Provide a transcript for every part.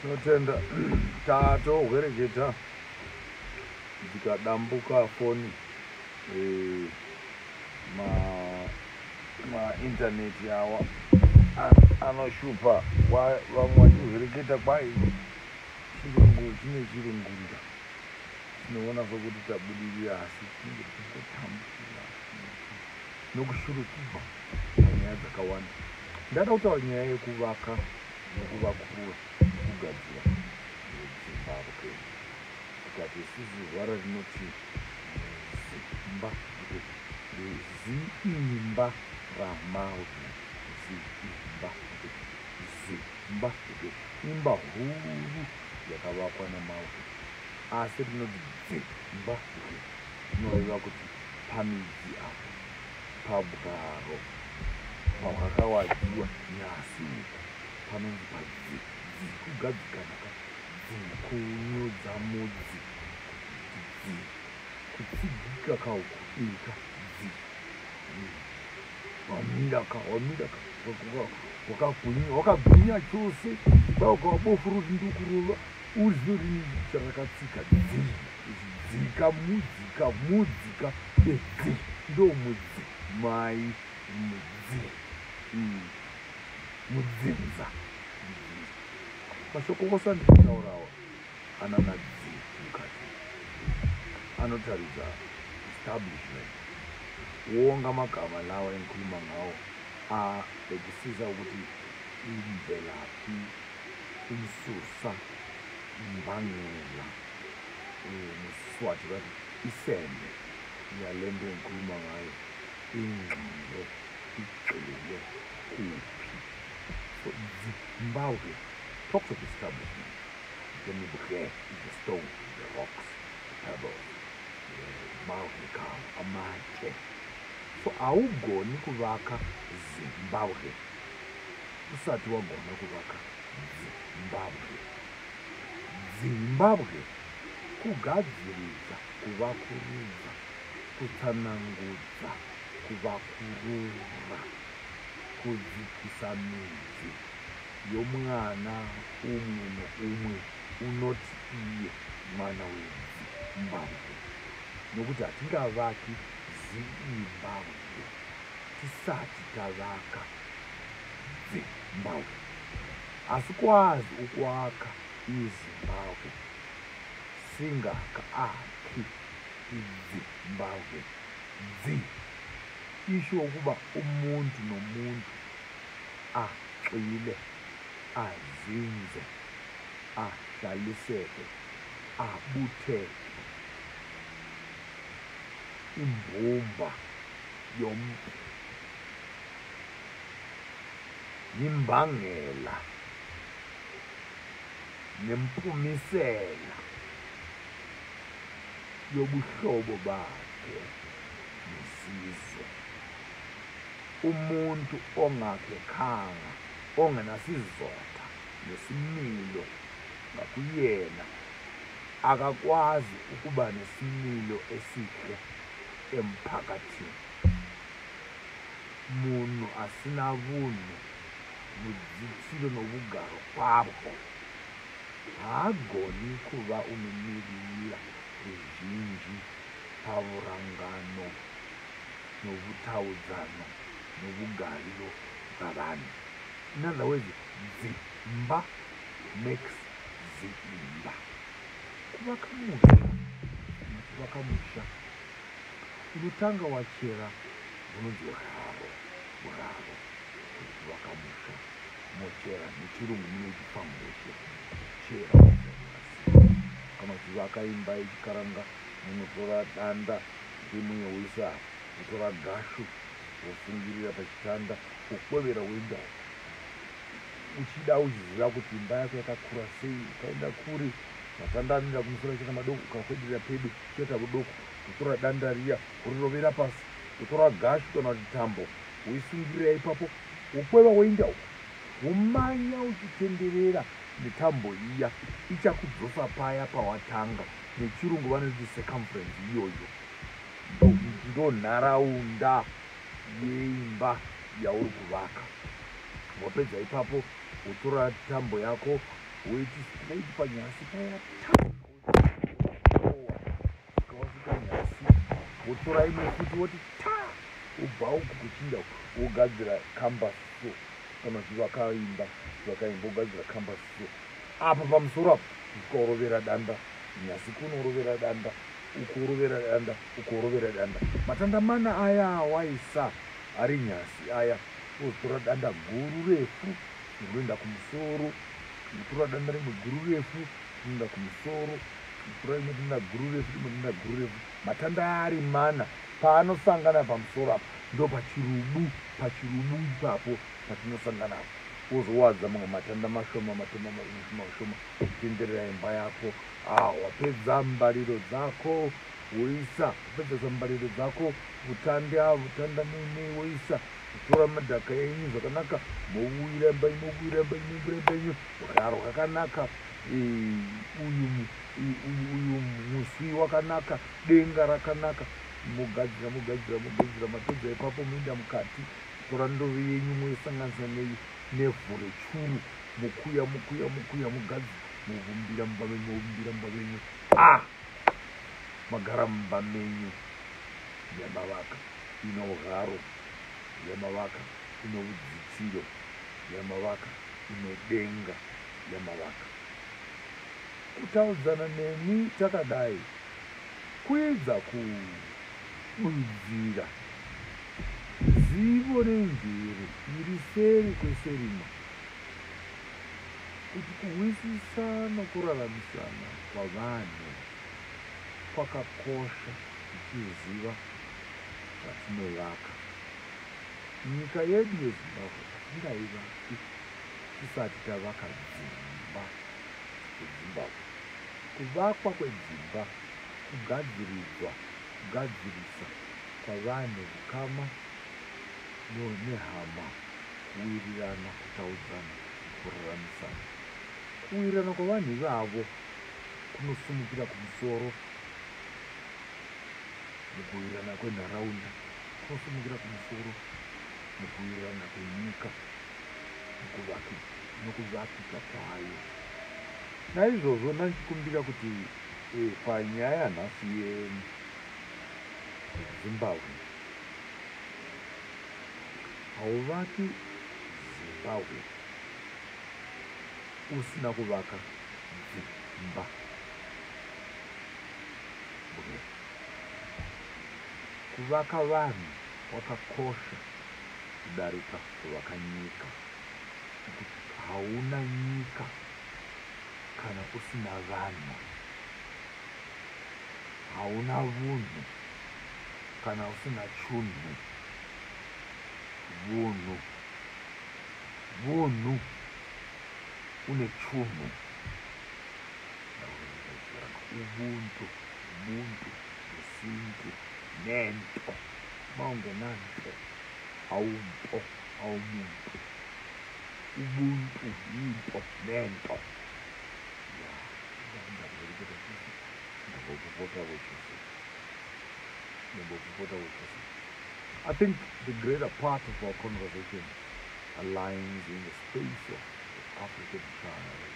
Tinotenda tatohwereketa tikadambuka foni maintaneti awa anoshupa vamwe vachihwereketa kwai chirungu chine chirungunda tinoona sokuti tabudirira asi tinenge tichitotambura nokushurukirwa panyaya dzakawanda. Ndada kutaura nyaya yekuvaka nokuvakura kugadzira Zimbabwe. Tikati isusu zvara rinoti zimba ziimba ramauti zimba imba huru yakavakwa namauti asi rinoti dzimba zvinoreva kuti pamidzi apo pabwaro pahwakawadziwa nyasi panonzi padzidzi kugadzikana kunyudza mudzi kutsigika kaukubika wakagwinya chose kwaukawa bofu roti ndukurova uzive rini charakatsika dzika mudzika bedzi ndomudzi mai mudzinza mashoko ose andikutaurawa ananadzi mukati anotaridza establishment wonga magama lawo enkhuluma ngawo ekusiza ukuthi imvelaphi umsusa imbangela nesiswati bathi isende yale nto enkhuluma ngayo ingxilo igxile kuphi. So Zimbabwe talks of establishment. Then you look at the stone, the rocks, the pebbles, the mountain, amatshe. So awugoni kuvaka Zimbabwe usati wagona kuvaka Zimbabwe. Zimbabwe kugadzirisa, kuvakurudza, kutsanangudza, kuvakurura, kudzikisa midzi yomwana umwe noumwe unoti iye mwana weZimbabwe. Nokuti hatingavaki Zimbabwe tisati tavaka Zimbabwe. Asi kwazi ukuaka iZimbabwe singaaki iZimbabwe isho ukuba umuntu nomuntu axile, azinze, ahlaliseke, abutheke. Imbumba yomntu, imbangela nempumisela yobuhlobo bakhe nesizwe. Umuntu ongakhekanga, ongenasizotha nesimilo ngakuyena akakwazi ukuba nesimilo esihle emphakathini. Munhu asina vunhu mudzitsiro nobugaro kwabwo haagoni kuva unomirira ruzhinji pavurangano nobutaudzano nobugariro bwavanhu. In other words, Zimba makes Zimba. Kuvaka musha unotanga wachera unonzi uraro. Kuvaka musha mochera nechirungu munoti foundation chera. Kana kuvaka imba yechikaranga munotora danda rimuyoisa, wotora gashu wosungirira pachitanda wokwevera wendau uchida uchiziva kuti imba yako yakakura sei. Ukaenda kuri matanda anoenda kumusoro chena madoko, ukakwedera pedu choita kudoko, wotora danda riya worirovera pasi, wotora gashu kana kuti tambo woisungirira ipapo, wokweva wendau womanya uchitenderera netambo iya ichakudzosa paya pawatanga. Nechirungu vanoti circumference iyoyo ndo nharaunda yeimba yauri kuvaka. Wapedza ipapo wotora tambo yako weiti straight panyasi paya ukawasvika nyasi wotora imwe futi woti ta ubva uku kuchinda wogadzira canvas so kana zvivakaimba wogadzira canvas so apa pamusoro apo ukaorovera danda nyasi kunorovera danda ukurovera danda ukurovera danda matanda mana aya awaisa ari nyasi aya wotora danda guru refu rinoenda kumusoro utora danda rimwe guru refu rinoenda kumusoro utora rimwe danda guru refu rimwe danda guru refu matanda ari mana paanosangana pamusoro apo ndo pachirubu ipapo patinosangana apo wozowadza mamwe matanda mashoma mashoma uchitenderera imba yako wapedza mbariro dzako woisa wapedza mbariro dzako utanda mene woisa utora madhaka enyu zvakanaka mouwira imba yenyu raro rakanaka uyu muswi wakanaka denga rakanaka mogadzira mapedza ipapo moenda mukati tora ndove yenyu moisanganisa nevhu rechuru mukuya mugadzi muvumbira mumba menyu magara mumba menyu yamavaka ino ugaro yamavaka ino udzitsiro yamavaka ino denga yamavaka kutaudzana nemi takadai kuedza kududzira zivo nenjere iri seri kweserima kuti kuhwisisa nokuraramisana kwavanhu kwakakosha tichiziva zvatinovaka. Nyika yedu yeZimbabwe hatingaivaki tisati tavaka dzimba dzeZimbabwe. Kuvakwa kwedzimba, kugadzirisa kwavanhu ukama nehama, kuwirirana, kutaudzana, kuraramisana. Kuwirirana kwavanhu ivavo kunosumukira kumusoro, mukuwirirana kwenharaunda kunosumukira kumusoro, mukuwirirana kwenyika nokuvakika kwayo. Naizvozvo ndichikumbira kuti panyaya nhasi yeZimbabwe, hauvaki Zimbabwe usina kuvaka dzimba. Kuvaka vanhu kwakakosha kudarika kuvaka nyika. Hauna nyika kana usina vanhu. Hauna vunhu kana usina chunhu. Vunhu une chunhu. Ubuntu, usintu, nento, maungenanto, aumuntu. Ubuntu, into, nento. I think the greater part of our conversation aligns in the space of African child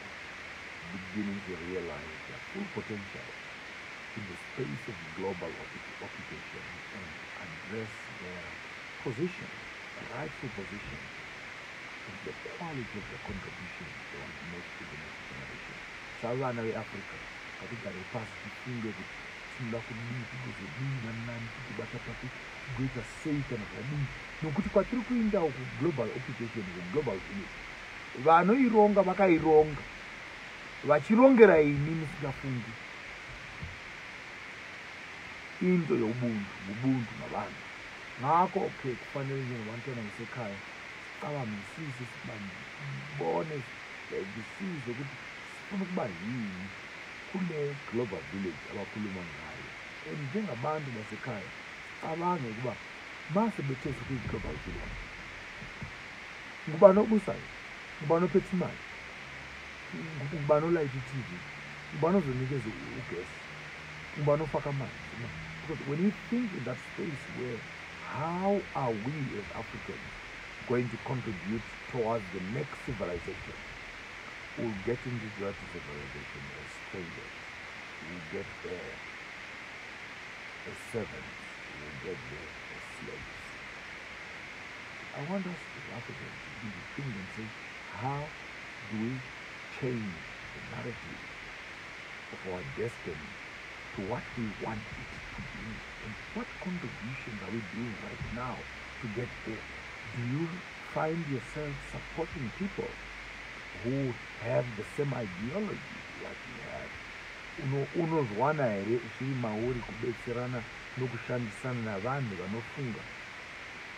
beginning to realize their full potential in the space of global occupation and address their position, their rightful position, and the quality of the contribution they want to make to the next generation. Savana Africa, I think that the past finger tinoda kudini kuzodini nanani kuti bata pati kuita sei kana zvadini, nokuti kwatiri kuenda global occupation, global village, vanoironga vakaironga vachirongera ini musingafungi. Into yeubuntu navanhu ngako okay kufanele njengabantwana musekhaya abamisise sibone sibhekisise ukuthi sifuna ukuba yini kule global village abakhuluma ngayo. Njengabantu basekhaya abange ukuba mase bethe kwi-global village, ngubani obusayo, ngubani ophethe imali, ngubani olayitha i-TV, ngubani ozonikeza ugesi, ngubani ofaka amanzi. Because when you think in that space where how are we as Africans going to contribute towards the next civilization, We'll get into that civilization as strangers. We'll get there as servants. We'll get there as slaves. I want us as Africans to be the thing and say, how do we change the narrative of our destiny to what we want it to be? And what contribution are we doing right now to get there? Do you find yourself supporting people who have the same ideology like you have? Unozwana here uchiri mauri kubetserana nokushandisana navanhu vanofunga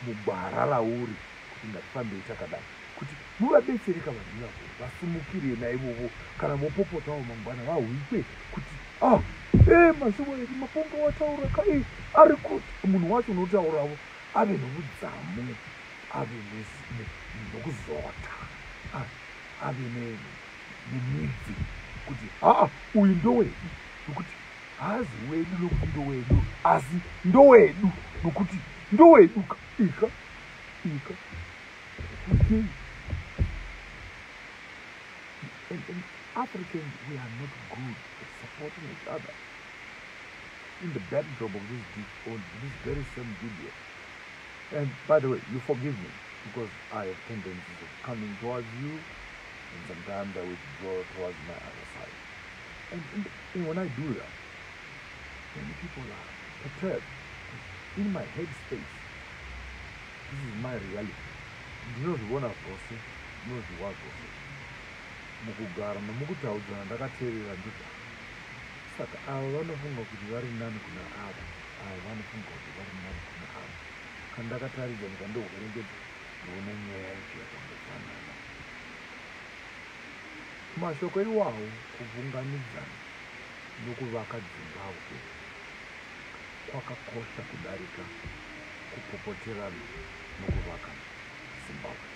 mugwara rauri kuti ngatifambei takadai, kuti muvabetsereka vanhu ivavo vasumukire naivovo kana vopopotawo mangwana vahwikwe kuti masuwo edu mapongo wataura kai ari kuti munhu wacho unotaurawo ave nobudzamu, ave nokuzota, ave nemidzi kuti uyu ndowedu, nokuti haazi wedu nokuti ndowedu, asi ndowedu nokuti ndowedu ika okay. And Africans, we are not good at supporting each other. In the backdrop of this very same video. And by the way, you forgive me because I have tendencies of coming towards you, and sometimes I withdraw towards my other side. And when I do that, many people are perturbed. In my headspace, this is my reality. Ndinozviona zvose, ndinozviwa zvose. Mukugara nomukutaudzana ndakateerera ndoti saka ava vanofunga kuti vari nani kuna ava, ava vanofunga kuti vari nani kuna ava. Kana ndakataridza ndikandohwerengedza ndoona nyaya yacho yakangofanana. Mashoko iwawo kuvunganidzana nokuvaka Zimbabwe kwakakosha kudarika kupopoterana nokuvaka Zimbabwe.